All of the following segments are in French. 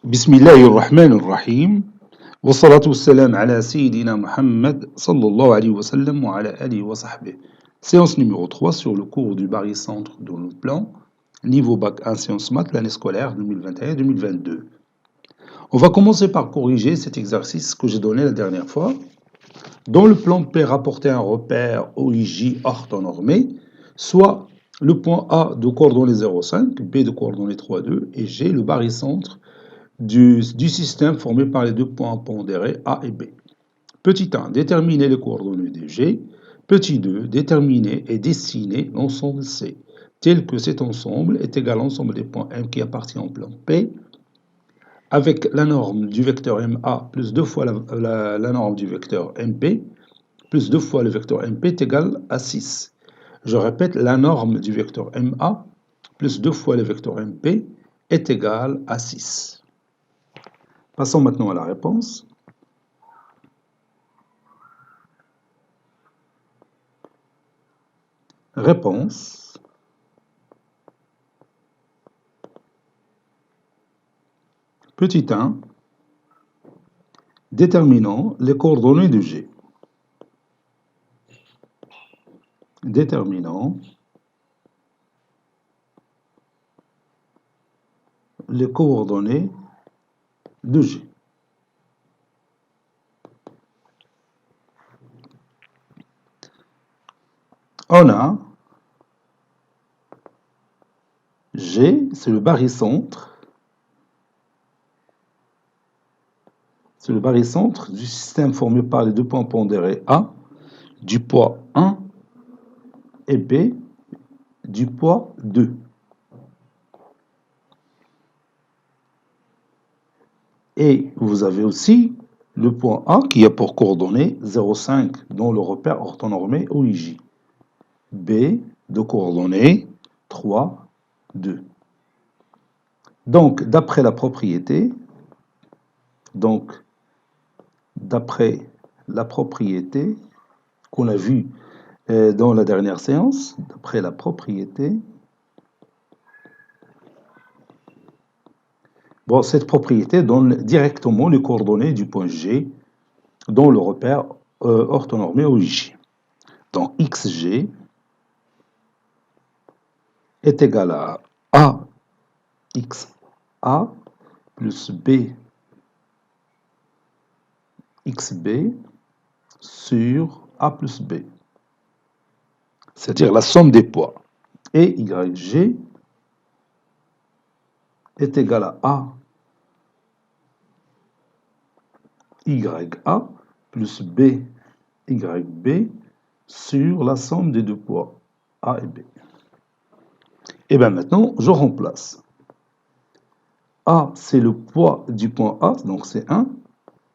بسم الله الرحمن الرحيم والصلاة والسلام على سيدنا Muhammad sallallahu alayhi wa sallam wa ala alihi wa sahbihi. Séance numéro 3 sur le cours du barycentre de notre plan, niveau bac 1 sciences maths, l'année scolaire 2021-2022. On va commencer par corriger cet exercice que j'ai donné la dernière fois. Dans le plan P, rapporter un repère OIJ orthonormé, soit le point A de coordonnées 0,5, B de coordonnées 3,2 et G le barycentre du système formé par les deux points pondérés A et B. Petit 1, déterminer les coordonnées de G. Petit 2, déterminer et dessiner l'ensemble C, tel que cet ensemble est égal à l'ensemble des points M qui appartient au plan P, avec la norme du vecteur MA plus 2 fois la norme du vecteur MP, plus 2 fois le vecteur MP est égal à 6. Je répète, la norme du vecteur MA plus 2 fois le vecteur MP est égal à 6. Passons maintenant à la réponse. Réponse. Petit 1. Déterminons les coordonnées de G. Déterminons les coordonnées de G. On a G, c'est le barycentre. C'est le barycentre du système formé par les deux points pondérés A, du poids 1, et B, du poids 2. Et vous avez aussi le point A qui a pour coordonnées 0,5 dans le repère orthonormé OIJ. B de coordonnées 3, 2. Donc, d'après la propriété qu'on a vue dans la dernière séance, d'après la propriété, bon, cette propriété donne directement les coordonnées du point G dans le repère orthonormé OIJ. Donc, XG est égal à AXA plus B XB sur A plus B, c'est-à-dire la somme des poids. Et YG est égal à YA plus B YB sur la somme des deux poids A et B. Et bien maintenant, je remplace. A, c'est le poids du point A, donc c'est 1,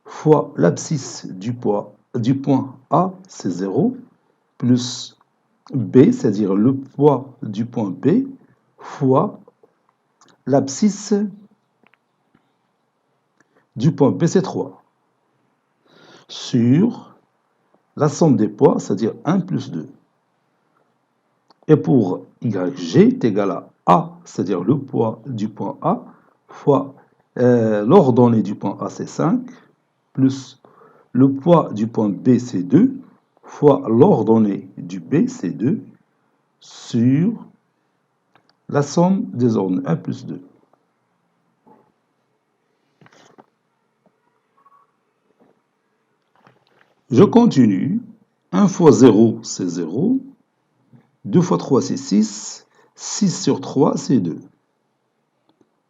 fois l'abscisse du point A, c'est 0, plus B, c'est-à-dire le poids du point B, fois l'abscisse du point B, c'est 3, sur la somme des poids, c'est-à-dire 1 plus 2. Et pour YG est égal à A, c'est-à-dire le poids du point A, fois l'ordonnée du point A, c'est 5, plus le poids du point B, c'est 2, fois l'ordonnée du B, c'est 2, sur la somme des ordonnées 1 plus 2. Je continue. 1 fois 0, c'est 0. 2 fois 3, c'est 6. 6 sur 3, c'est 2.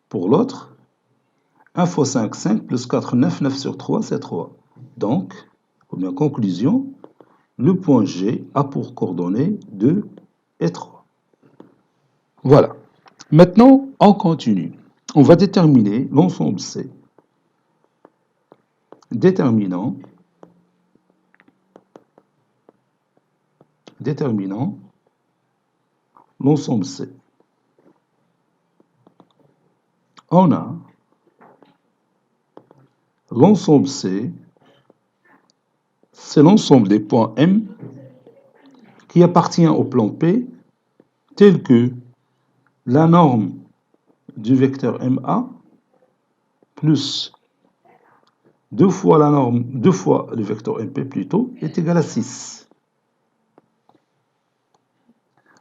Pour l'autre, 1 fois 5, 5, plus 4, 9. 9 sur 3, c'est 3. Donc, en conclusion, le point G a pour coordonnées 2 et 3. Voilà. Maintenant, on continue. On va déterminer l'ensemble C. Déterminant l'ensemble C. On a l'ensemble C, c'est l'ensemble des points M qui appartient au plan P, tel que la norme du vecteur MA plus 2 fois la norme, 2 fois le vecteur MP plutôt, est égal à 6.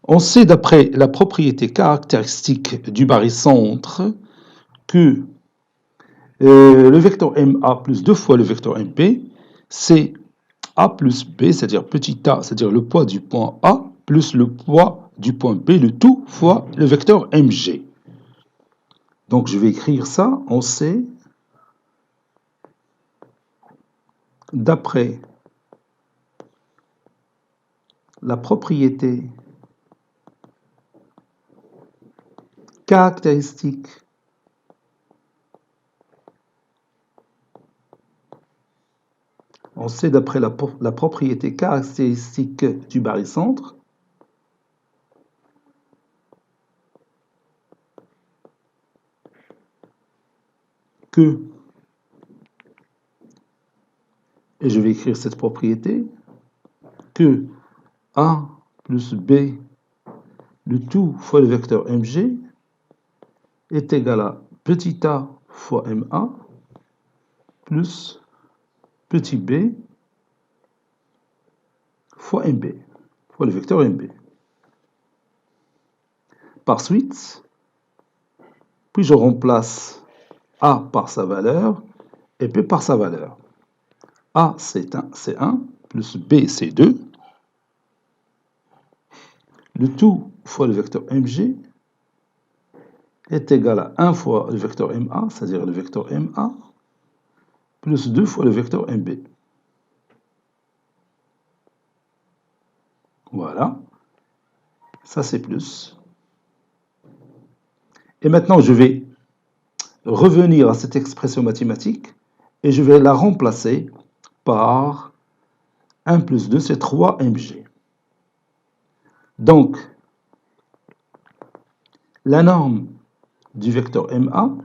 On sait d'après la propriété caractéristique du barycentre que le vecteur MA plus 2 fois le vecteur MP, c'est A plus B, c'est-à-dire petit a, c'est-à-dire le poids du point A, plus le poids du point B, le tout fois le vecteur MG. Donc je vais écrire ça, on sait, d'après la propriété caractéristique d'après la propriété caractéristique du barycentre que, et je vais écrire cette propriété, que A plus B, le tout fois le vecteur MG, est égal à petit a fois MA plus petit b fois MB, fois le vecteur MB. Par suite, puis je remplace A par sa valeur et B par sa valeur. A c'est 1 plus B c'est 2. Le tout fois le vecteur MG est égal à 1 fois le vecteur MA, c'est-à-dire le vecteur MA, plus 2 fois le vecteur MB. Voilà, ça c'est plus. Et maintenant je vais revenir à cette expression mathématique et je vais la remplacer par 1 plus 2, c'est 3 mg. Donc, la norme du vecteur MA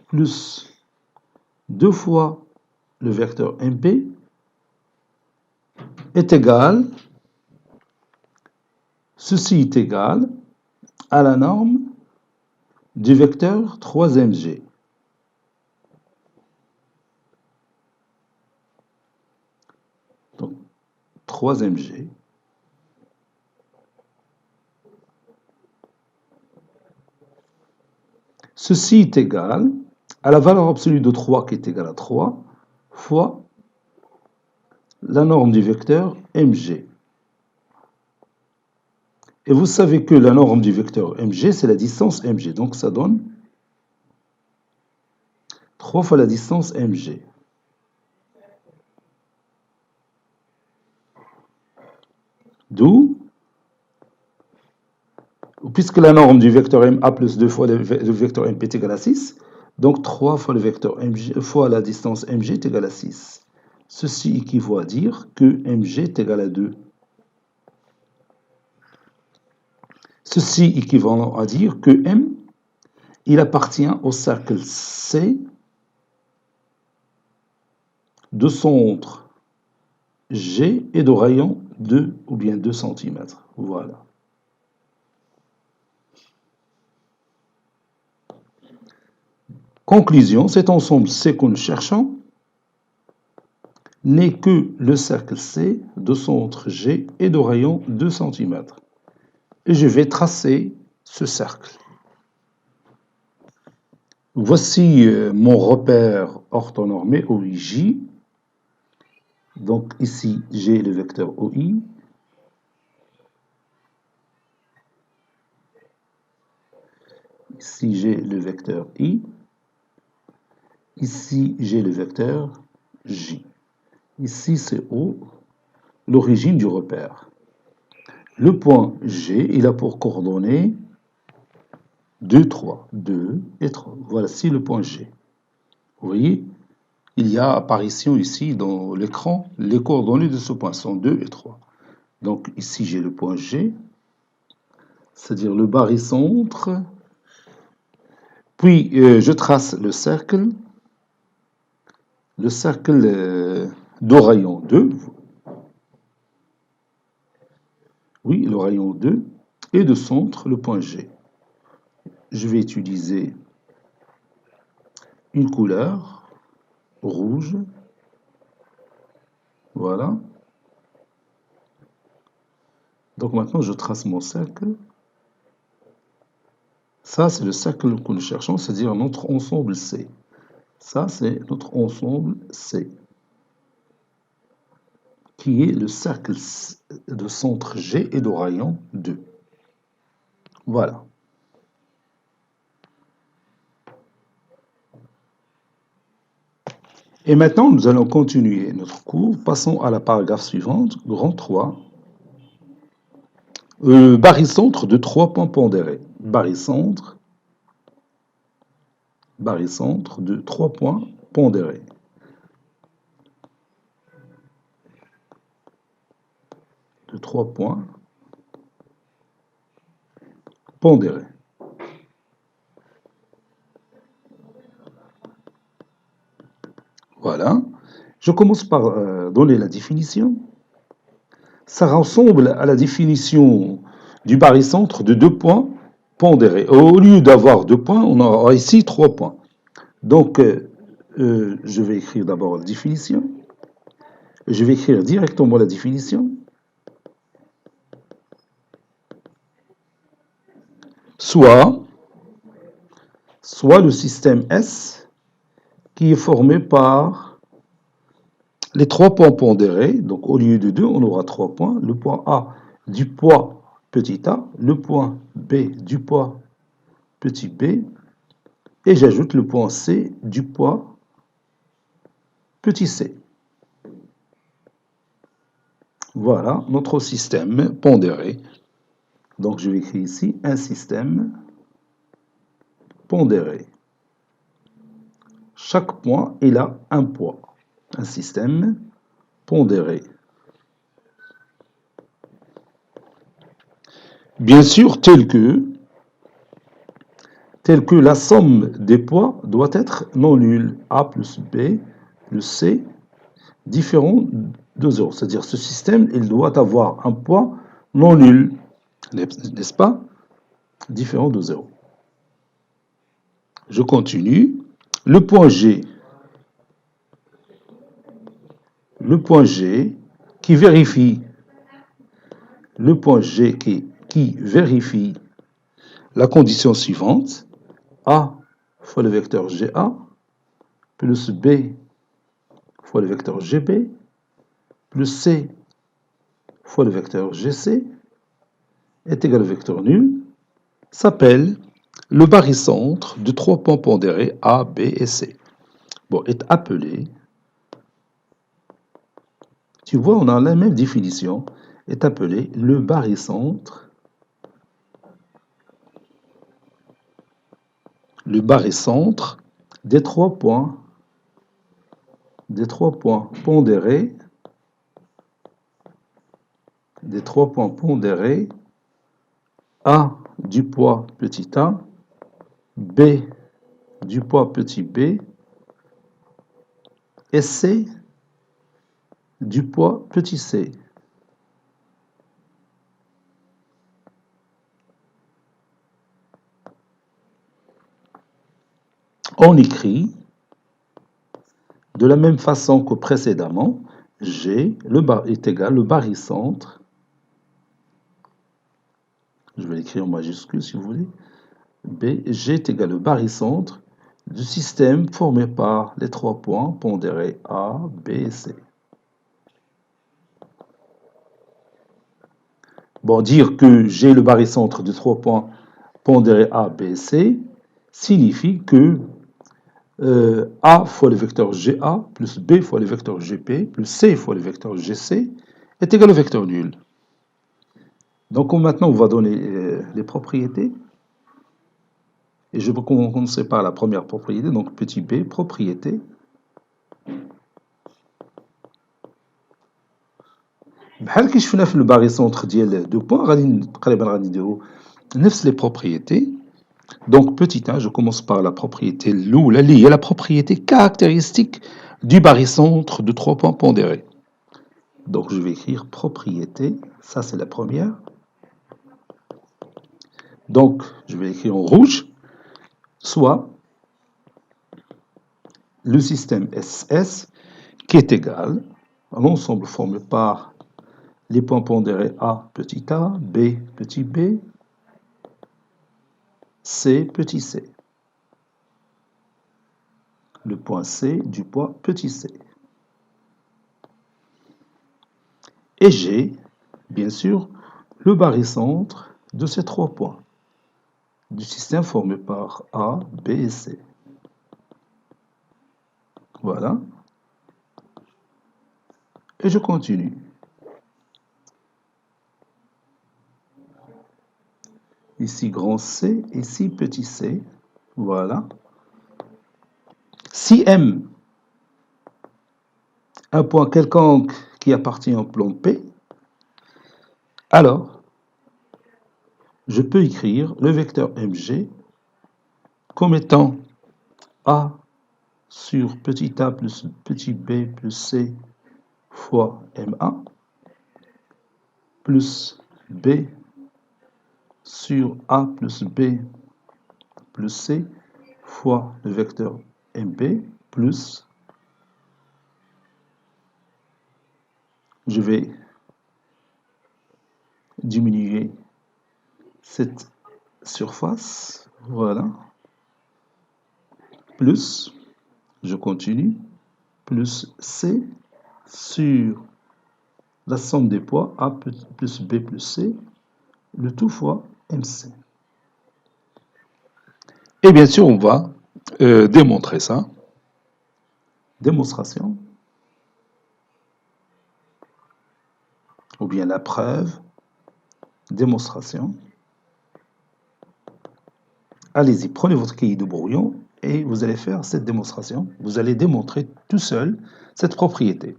plus 2 fois le vecteur MB est égal, ceci est égal à la norme du vecteur 3mg. Donc, 3mg ceci est égal à la valeur absolue de 3 qui est égale à 3 fois la norme du vecteur mg. Et vous savez que la norme du vecteur mg, c'est la distance mg. Donc ça donne 3 fois la distance mg. D'où, puisque la norme du vecteur MA plus 2 fois le vecteur MP est égal à 6, donc 3 fois le vecteur MG fois la distance MG est égal à 6. Ceci équivaut à dire que MG est égal à 2. Ceci équivaut à dire que M, il appartient au cercle C de centre G et de rayon 2 ou bien 2 cm. Voilà. Conclusion, cet ensemble C que nous cherchons n'est que le cercle C de centre G et de rayon 2 cm. Et je vais tracer ce cercle. Voici mon repère orthonormé OIJ. Donc ici, j'ai le vecteur OI. Ici, j'ai le vecteur I. Ici, j'ai le vecteur J. Ici, c'est O, l'origine du repère. Le point G, il a pour coordonnées 2, 3. 2 et 3. Voici le point G. Vous voyez, il y a apparition ici dans l'écran, les coordonnées de ce point sont 2 et 3. Donc ici, j'ai le point G, c'est-à-dire le barycentre. Puis, je trace le cercle de rayon 2. Oui, le rayon 2. Et de centre, le point G. Je vais utiliser une couleur rouge. Voilà. Donc maintenant, je trace mon cercle. Ça, c'est le cercle que nous cherchons, c'est-à-dire notre ensemble C. Ça, c'est notre ensemble C, qui est le cercle de centre G et de rayon 2. Voilà. Et maintenant, nous allons continuer notre cours. Passons à la paragraphe suivante, grand 3. Barycentre de 3 points pondérés. Barycentre de 3 points pondérés. De 3 points pondérés. Voilà. Je commence par donner la définition. Ça ressemble à la définition du barycentre de 2 points pondérés. Au lieu d'avoir 2 points, on aura ici 3 points. Donc, je vais écrire d'abord la définition. Je vais écrire directement la définition. Soit le système S qui est formé par les 3 points pondérés. Donc, au lieu de 2, on aura 3 points. Le point A du poids petit a, le point B du poids petit b, et j'ajoute le point C du poids petit c. Voilà notre système pondéré. Donc, je vais écrire ici un système pondéré. Chaque point, il a un poids. Un système pondéré. Bien sûr, tel que la somme des poids doit être non nulle. A plus B plus C différent de 0. C'est-à-dire ce système, il doit avoir un poids non nul. N'est-ce pas? Différent de 0. Je continue. Le point G qui vérifie la condition suivante. A fois le vecteur GA plus B fois le vecteur GB plus C fois le vecteur GC est égal au vecteur nul, s'appelle le barycentre de 3 points pondérés A, B et C. Bon, est appelé, tu vois, on a la même définition, est appelé le barycentre des 3 points pondérés A du poids petit a, B du poids petit b et C du poids petit c. On écrit de la même façon que précédemment, G est égal le barycentre, je vais l'écrire en majuscule si vous voulez, G est égal au barycentre du système formé par les 3 points pondérés A, B et C. Bon, dire que G est le barycentre de 3 points pondérés A, B et C signifie que A fois le vecteur GA plus B fois le vecteur GP plus C fois le vecteur GC est égal au vecteur nul. Donc maintenant, on va donner les propriétés. Et je vais commencer par la première propriété, donc petit b, propriété. بحال كي شفنا في الباريسونتر ديال دو بوان غادي تقريبا غادي نديرو نفس لي بروبريتي. Donc petit 1, je commence par la propriété الاولى اللي هي la propriété caractéristique du barycentre de 3 points pondérés. Donc je vais écrire propriété, ça c'est la première. Donc je vais écrire en rouge, soit le système SS qui est égal à l'ensemble formé par les points pondérés A petit a, B petit b, C petit c. Le point C du poids petit c. Et G, bien sûr, le barycentre de ces 3 points du système formé par A, B et C. Voilà. Et je continue. Ici grand C, ici petit c. Voilà. Si M, un point quelconque qui appartient au plan P, alors je peux écrire le vecteur MG comme étant A sur petit a plus petit b plus c fois MA plus B sur A plus B plus C fois le vecteur MB plus, je vais diminuer cette surface, voilà, plus, je continue, plus C sur la somme des poids A plus B plus C, le tout fois MC. Et bien sûr, on va démontrer ça. Démonstration, ou bien la preuve, démonstration. Allez-y, prenez votre cahier de brouillon et vous allez faire cette démonstration. Vous allez démontrer tout seul cette propriété.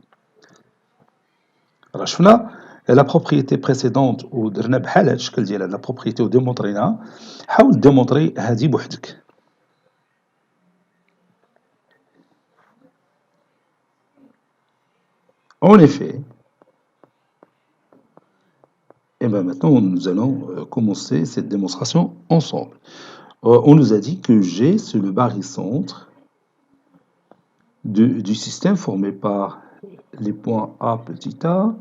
Alors, شفنا la propriété précédente ودرنا بحال هذا الشكل ديال هذه la propriété وديمونطريناها. حاول ديمونطري هذه بوحدك. En effet, et bien maintenant nous allons commencer cette démonstration ensemble. On nous a dit que G c'est le barycentre du système formé par les points A petit a,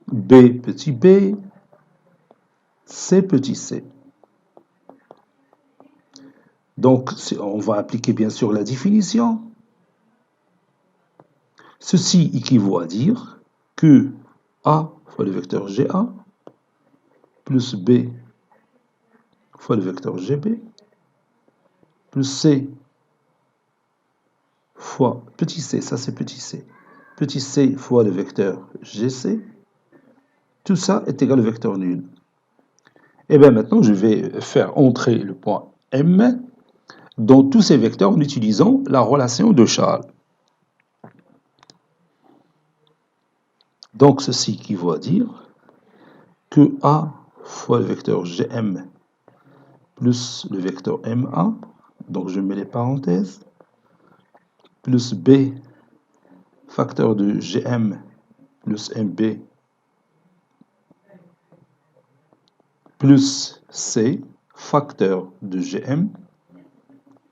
B petit b, C petit c. Donc on va appliquer bien sûr la définition. Ceci équivaut à dire que A fois le vecteur GA plus B fois le vecteur GB plus C fois petit c, ça c'est petit c fois le vecteur GC, tout ça est égal au vecteur nul. Et bien maintenant je vais faire entrer le point M dans tous ces vecteurs en utilisant la relation de Charles. Donc ceci équivaut à dire que A fois le vecteur Gm plus le vecteur MA, donc je mets les parenthèses, plus B facteur de Gm plus MB plus C facteur de Gm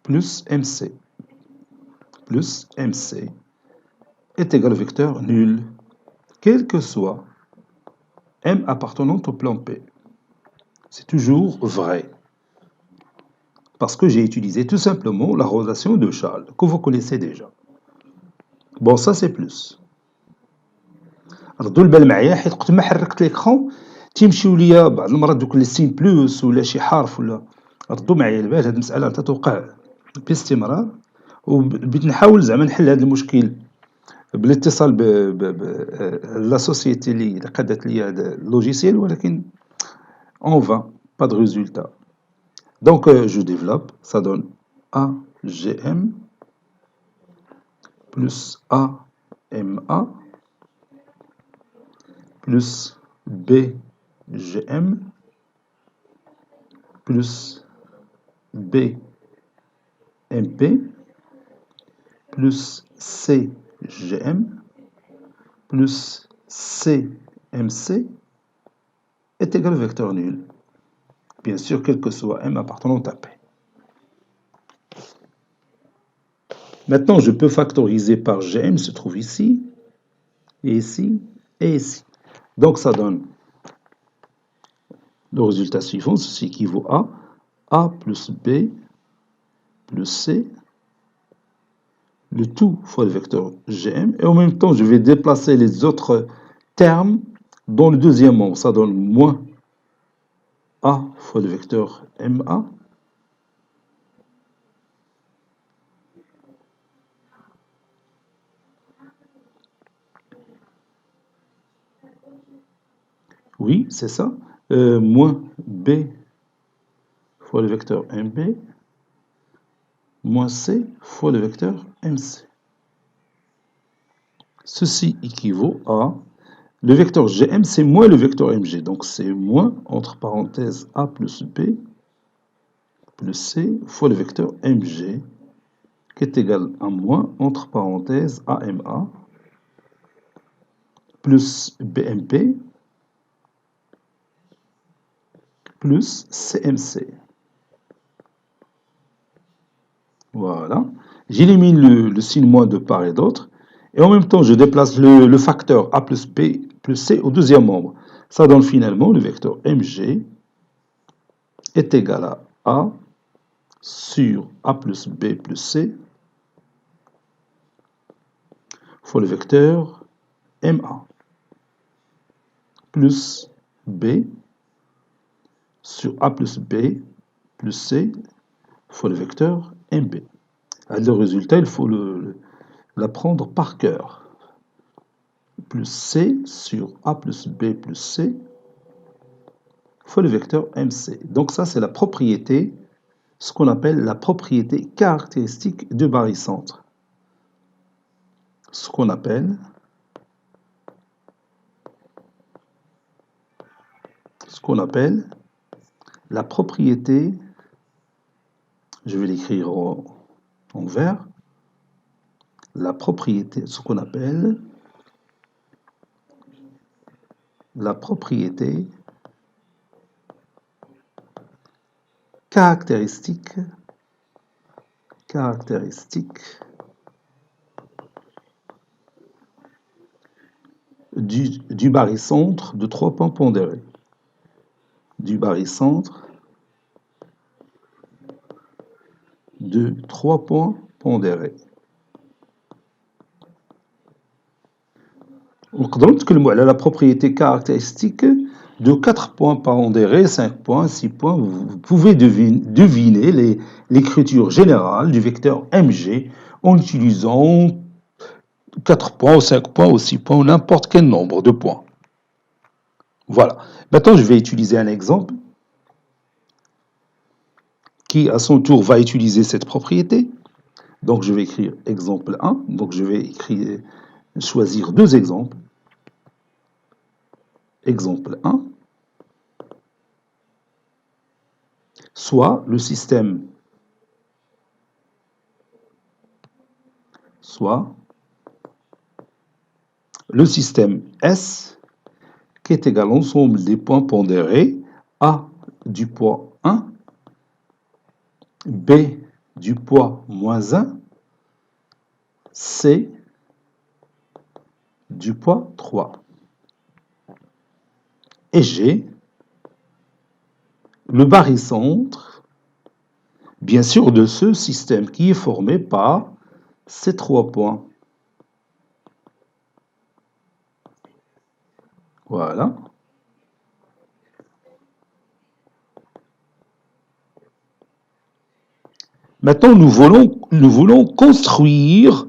plus MC est égal au vecteur nul, quel que soit M appartenant au plan P. C'est toujours vrai. Parce que j'ai utilisé tout simplement la relation de Charles, que vous connaissez déjà. Bon, ça c'est plus. ردوا البال معايا حيت وقت ما حركت ليكرون تيمشيو ليا بعض المرات دوك لي سين بلوس ولا شي حرف ولا ردوا معايا البال. هاد المسألة تتوقع باستمرار وبغيت نحاول زعما نحل هاد المشكل بالاتصال لا سوسيتي اللي قادت لي هذا اللوجيسيال ولكن en vain, pas de résultat. Donc je développe, ça donne AGM plus AMA plus BGM plus BMP plus CGM plus CMC est égal au vecteur nul. Bien sûr, quel que soit M appartenant à P. Maintenant, je peux factoriser par Gm, se trouve ici, et ici, et ici. Donc, ça donne le résultat suivant, ceci équivaut à A plus B plus C, le tout fois le vecteur Gm, et en même temps, je vais déplacer les autres termes dans le deuxième membre. Ça donne moins A fois le vecteur MA, oui, c'est ça, moins B fois le vecteur MB, moins C fois le vecteur MC. Ceci équivaut à, le vecteur Gm, c'est moins le vecteur Mg, donc c'est moins, entre parenthèses, A plus B plus C fois le vecteur Mg, qui est égal à moins, entre parenthèses, AMA, plus BMP, plus CMC. Voilà. J'élimine le signe moins de part et d'autre. Et en même temps, je déplace le facteur A plus B plus C au deuxième membre. Ça donne finalement le vecteur Mg est égal à A sur A plus B plus C fois le vecteur MA plus B sur A plus B plus C fois le vecteur MB. Le résultat, il faut l'apprendre par cœur. Plus C sur A plus B plus C fois le vecteur MC. Donc ça, c'est la propriété, ce qu'on appelle la propriété caractéristique du barycentre. Ce qu'on appelle la propriété, je vais l'écrire en vert, la propriété, ce qu'on appelle la propriété caractéristique du barycentre de 3 points pondérés. Du barycentre de 3 points pondérés. نقدروا نتكلموا على la propriété caractéristique de 4 points pondérés, 5 points, 6 points. Vous pouvez deviner l'écriture générale du vecteur Mg en utilisant 4 points ou 5 points ou 6 points ou n'importe quel nombre de points. Voilà. Maintenant, je vais utiliser un exemple qui, à son tour, va utiliser cette propriété. Donc, je vais écrire exemple 1. Donc, je vais choisir deux exemples. Exemple 1. Soit le système S qui est égal à l'ensemble des points pondérés A du poids 1, B du poids moins 1, C du poids 3. Et G, le barycentre, bien sûr, de ce système qui est formé par ces 3 points. Voilà. Maintenant, nous voulons construire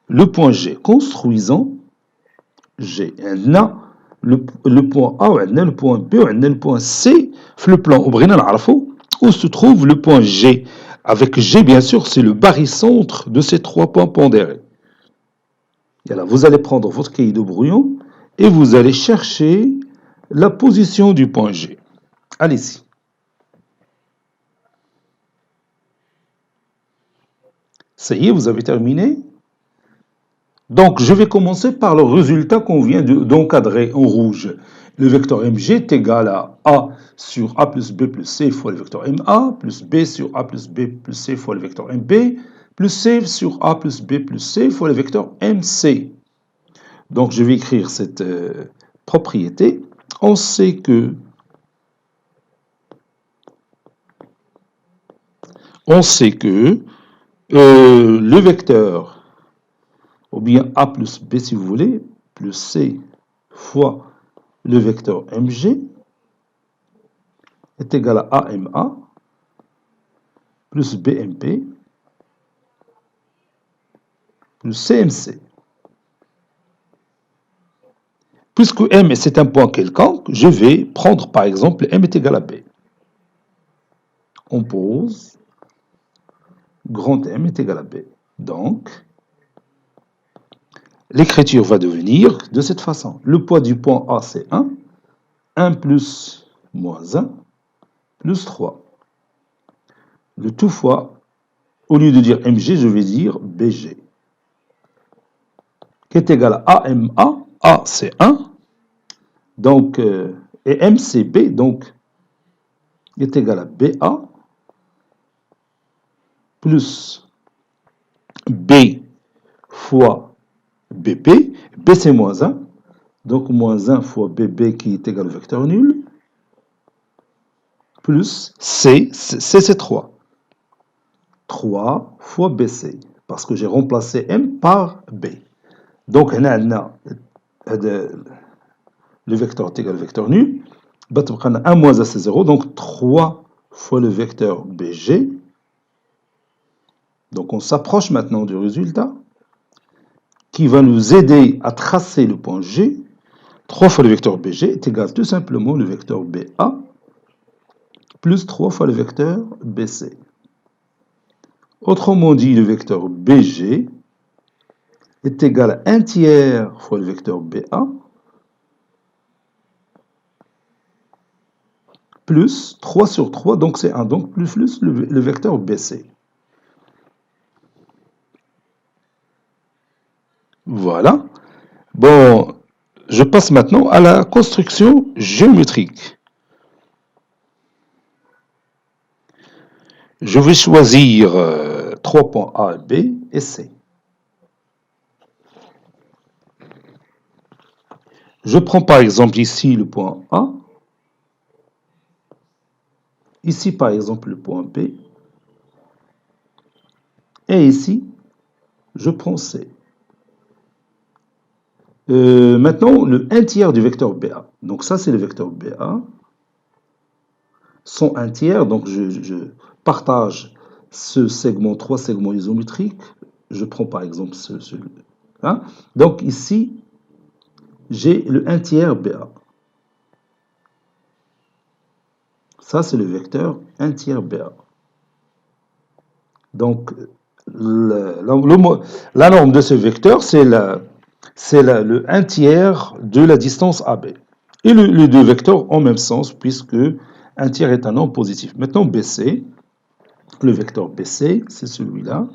le point G. Construisons G. On a le point A, on a le point B, on a le point C. Sur le plan où se trouve le point G. Avec G, bien sûr, c'est le barycentre de ces 3 points pondérés. Et là, vous allez prendre votre cahier de brouillon et vous allez chercher la position du point G. Allez-y. Ça y est, vous avez terminé. Donc, je vais commencer par le résultat qu'on vient d'encadrer en rouge. Le vecteur Mg est égal à A sur A plus B plus C fois le vecteur Ma, plus B sur A plus B plus C fois le vecteur Mb, plus C sur A plus B plus C fois le vecteur MC. Donc je vais écrire cette propriété. On sait que le vecteur, ou bien A plus B si vous voulez, plus C fois le vecteur MG est égal à AMA plus BMP plus CMC. Puisque M c'est un point quelconque, je vais prendre par exemple M est égal à B. On pose grand M est égal à B. Donc, l'écriture va devenir de cette façon. Le poids du point A c'est 1, 1 plus moins 1 plus 3. Le tout fois, au lieu de dire MG, je vais dire BG. Qui est égal à AMA, A c'est 1, donc, et MCB, donc, est égal à BA plus B fois BP. B c'est moins 1, donc moins 1 fois BB qui est égal au vecteur nul, plus C c'est 3. 3 fois BC, parce que j'ai remplacé M par B. Donc, on a le vecteur est égal au vecteur nul. 1 moins A c'est 0, donc 3 fois le vecteur BG. Donc on s'approche maintenant du résultat qui va nous aider à tracer le point G. 3 fois le vecteur BG est égal tout simplement le vecteur BA plus 3 fois le vecteur BC. Autrement dit, le vecteur BG est égal à 1 tiers fois le vecteur BA plus 3 sur 3, donc c'est 1, donc plus le vecteur BC. Voilà. Bon, je passe maintenant à la construction géométrique. Je vais choisir 3 points A, B et C. Je prends par exemple ici le point A, ici par exemple le point B, et ici, je prends C. Maintenant, le 1 tiers du vecteur BA. Donc ça, c'est le vecteur BA. Son 1 tiers, donc je partage ce segment, 3 segments isométriques. Je prends par exemple celui-là. Donc ici, j'ai le 1 tiers BA. Ça, c'est le vecteur 1 tiers BA. Donc, la norme de ce vecteur, c'est le 1 tiers de la distance AB. Et les deux vecteurs en même sens, puisque 1 tiers est un nombre positif. Maintenant, BC, le vecteur BC, c'est celui-là.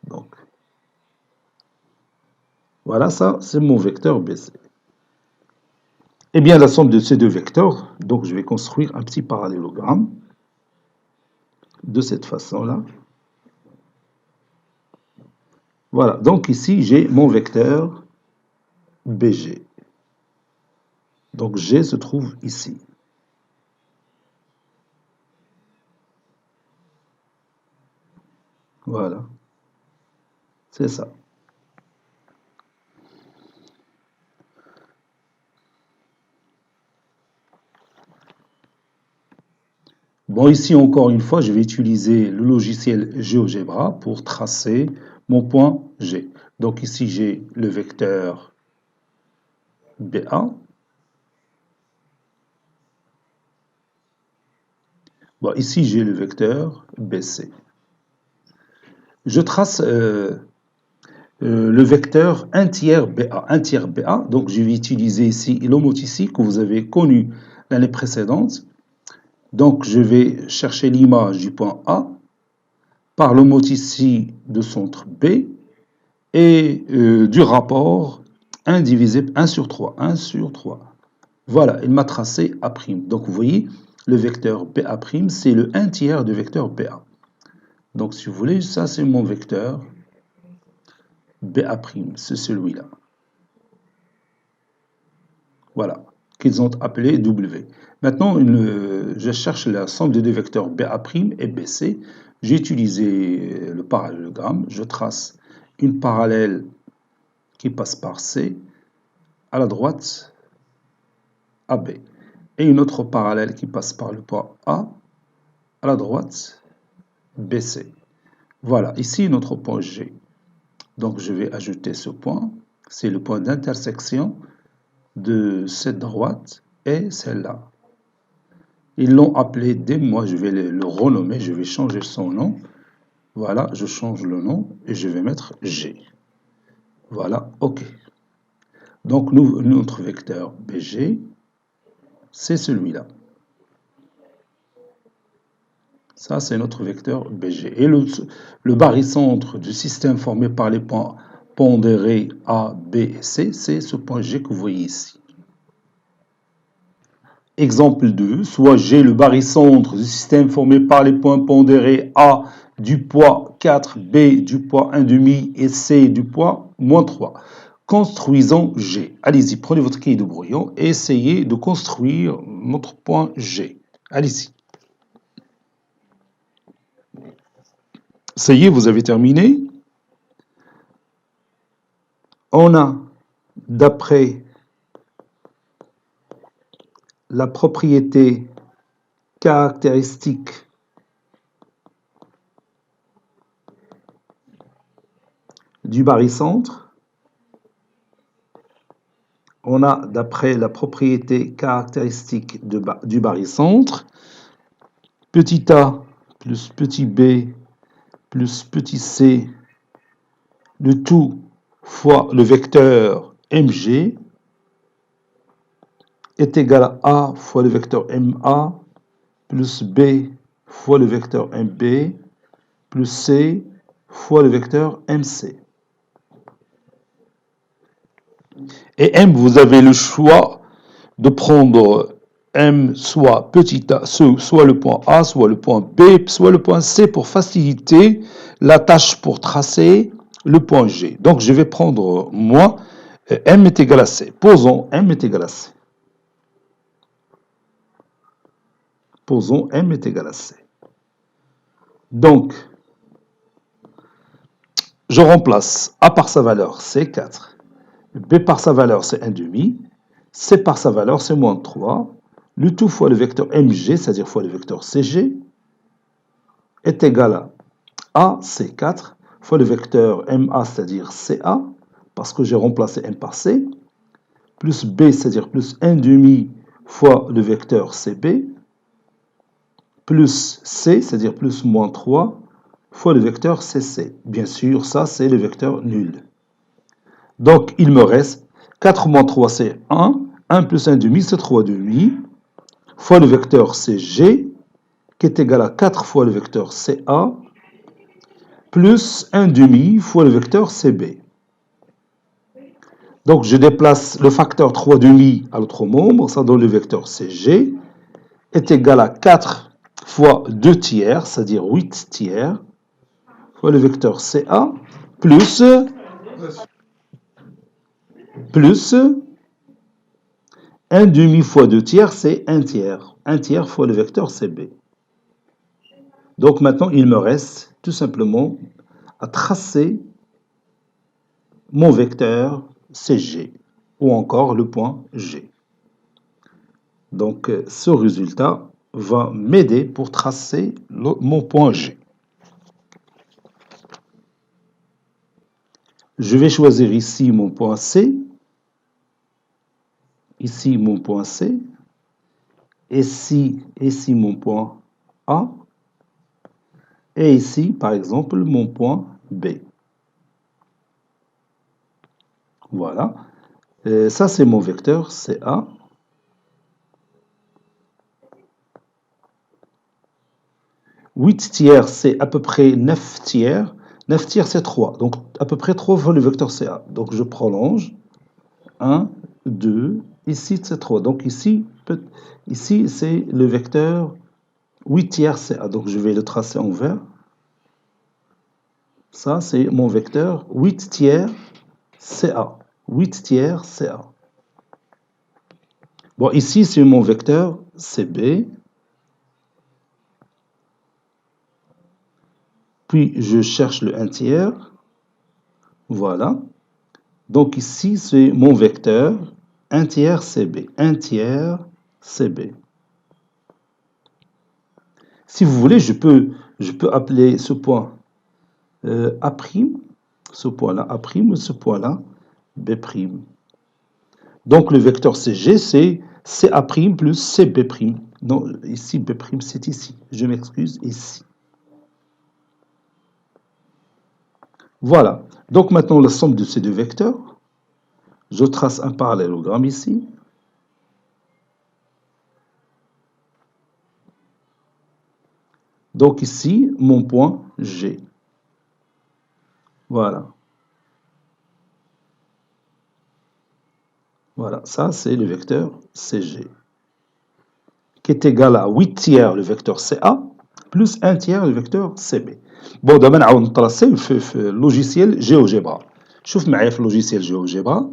Donc, voilà, ça, c'est mon vecteur BC. Eh bien, la somme de ces deux vecteurs, donc je vais construire un petit parallélogramme de cette façon-là. Voilà, donc ici, j'ai mon vecteur BG. Donc G se trouve ici. Voilà, c'est ça. Bon, ici, encore une fois, je vais utiliser le logiciel GeoGebra pour tracer mon point G. Donc ici, j'ai le vecteur BA. Bon, ici, j'ai le vecteur BC. Je trace le vecteur 1 tiers BA. 1 tiers BA, donc je vais utiliser ici l'homoticide que vous avez connu l'année précédente. Donc, je vais chercher l'image du point A par l'homoticide de centre B et du rapport 1 divisé 1 sur 3. 1 sur 3. Voilà, il m'a tracé A'. Donc, vous voyez, le vecteur BA', c'est le 1 tiers du vecteur BA. Donc, si vous voulez, ça, c'est mon vecteur BA', c'est celui-là. Voilà, qu'ils ont appelé W. Maintenant, je cherche la somme des deux vecteurs BA' et BC. J'ai utilisé le parallélogramme. Je trace une parallèle qui passe par C à la droite AB et une autre parallèle qui passe par le point A à la droite BC. Voilà, ici notre point G. Donc je vais ajouter ce point. C'est le point d'intersection de cette droite et celle-là. Ils l'ont appelé D, moi je vais le renommer, je vais changer son nom. Voilà, je change le nom et je vais mettre G. Voilà, OK. Donc notre vecteur BG, c'est celui-là. Ça, c'est notre vecteur BG. Et le barycentre du système formé par les points pondérés A, B et C, c'est ce point G que vous voyez ici. Exemple 2, soit G, le barycentre du système formé par les points pondérés A du poids 4, B du poids 1,5 et C du poids moins 3. Construisons G. Allez-y, prenez votre cahier de brouillon et essayez de construire notre point G. Allez-y. Ça y est, vous avez terminé. On a, d'après la propriété caractéristique du barycentre, on a, d'après la propriété caractéristique du barycentre, petit a plus petit b plus petit c, le tout fois le vecteur mg est égal à a fois le vecteur ma plus b fois le vecteur mb plus c fois le vecteur mc. Et m, vous avez le choix de prendre m soit petit a, soit le point A, soit le point B, soit le point C pour faciliter la tâche pour tracer le point G. Donc je vais prendre moi, m est égal à C. Posons m est égal à C. Posons m est égal à C. Donc, je remplace A par sa valeur, c'est 4. B par sa valeur, c'est 1,5. C par sa valeur, c'est moins 3. Le tout fois le vecteur mg, c'est-à-dire fois le vecteur cg, est égal à C4 fois le vecteur ma, c'est-à-dire ca, parce que j'ai remplacé m par c, plus b, c'est-à-dire plus 1,5 fois le vecteur cb, plus c, c'est-à-dire plus moins 3, fois le vecteur cc. Bien sûr, ça, c'est le vecteur nul. Donc, il me reste 4 moins 3, c'est 1. 1 plus 1,5, c'est 3,5, fois le vecteur cg, qui est égal à 4 fois le vecteur ca, plus 1,5 fois le vecteur cb. Donc, je déplace le facteur 3,5 à l'autre membre, ça donne le vecteur cg, est égal à 4 fois 2 tiers, c'est-à-dire 8 tiers, fois le vecteur ca, plus 1,5 fois 2 tiers, c'est 1 tiers. 1 tiers fois le vecteur cb. Donc maintenant, il me reste tout simplement à tracer mon vecteur cg, ou encore le point G. Donc ce résultat va m'aider pour tracer mon point G. Je vais choisir ici mon point C, ici mon point C, et ici mon point A, et ici, par exemple, mon point B. Voilà. Ça, c'est mon vecteur CA. Huit tiers, c'est à peu près 9 tiers. 9 tiers, c'est 3. Donc, à peu près 3 fois le vecteur CA. Donc, je prolonge. 1, 2. Ici, c'est 3. Donc, ici c'est le vecteur 8 tiers CA. Donc, je vais le tracer en vert. Ça, c'est mon vecteur 8 tiers CA. 8 tiers CA. Bon, ici, c'est mon vecteur CB. Puis, je cherche le 1 tiers. Voilà. Donc, ici, c'est mon vecteur 1 tiers CB. 1 tiers CB. Si vous voulez, je peux appeler ce point A', ce point-là A', ce point-là B'. Donc, le vecteur CG, c'est CA' plus CB'. Non, ici, B', c'est ici. Je m'excuse, ici. Voilà. Donc, maintenant, la somme de ces deux vecteurs, je trace un parallélogramme ici. Donc, ici, mon point G. Voilà. Voilà, ça, c'est le vecteur CG, qui est égal à 8 tiers le vecteur CA, plus 1 tiers le vecteur CB. Bon, دابا نعاود نطراسيو في اللوجيسيال GeoGebra. شوف معايا في اللوجيسيال GeoGebra.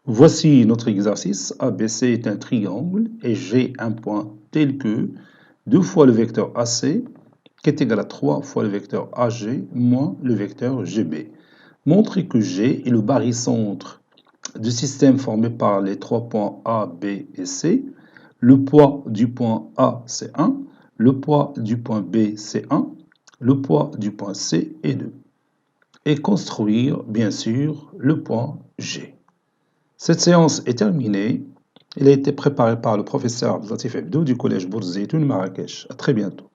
Voici notre exercice. ABC est un triangle et G un point tel que 2 fois le vecteur AC, qui est égal à 3 fois le vecteur AG moins le vecteur GB. Montrez que G est le barycentre du système formé par les 3 points A, B et C. Le poids du point A, c'est 1. Le poids du point B, c'est 1. Le poids du point C est 2. Et construire, bien sûr, le point G. Cette séance est terminée. Elle a été préparée par le professeur Abdelatif Hebdo du collège Bourz Zeitoun Marrakech. À très bientôt.